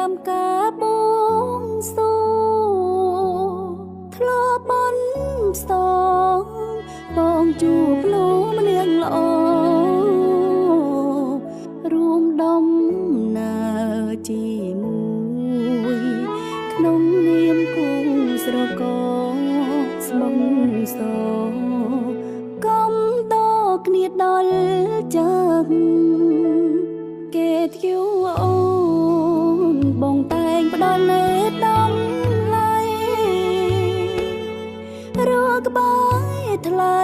មការបួងសួងធ្លាប់បន់ផ្សងបងជួបលោកម្នាក់ល្អរួមដំណើរជាមួយក្នុងនាមគូស្រករស្មងសកំតគ្នាដល់ចឹងគេធ្យូអូនបងតែងផ្ដល់លេដំឡៃរកក្បាយថ្លៃ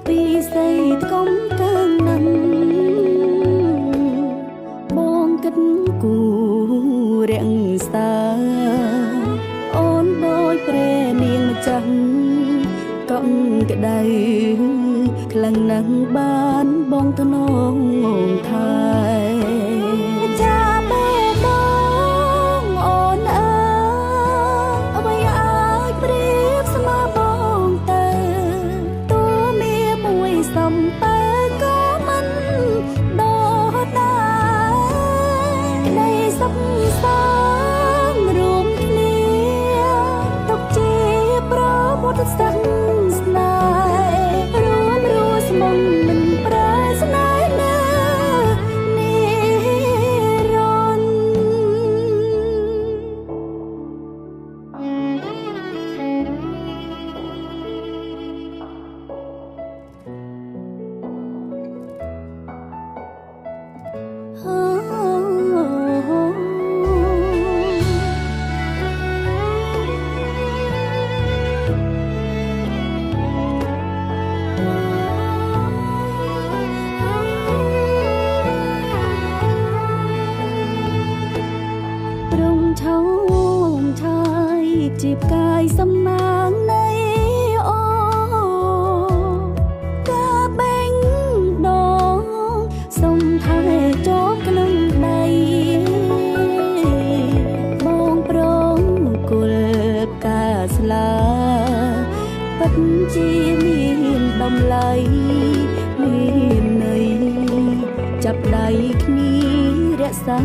ពីស័យថ្កុំកើងនឹងបងគិតគូរាំងស្ទើអូនដូចព្រះនាងម្ចាស់កំក្ដៅខ្លាំងណាស់បានបងថ្នងថែចាំបងអូនអើអ្វីអាចប្រៀបស្មើបងទៅតួមានមួយសំពើក៏មិនដោះដែរនៃសុខសាន្តរួមគ្នាទុកជាប្រវត្តិសាស្ត្រស្នេហ៍រួមរស់ស្មងមិនប្រែស្នេហ៍ណានិរន្តរងឆោមឆាយជាផ្កាយសំណាងនៃអូកាបេងដងសុំថែជាប់ក្នុងដៃបងប្រងគុលផ្កាស្លាពិតជាមានតម្លៃមានន័យចាប់ដៃគ្នារក្សា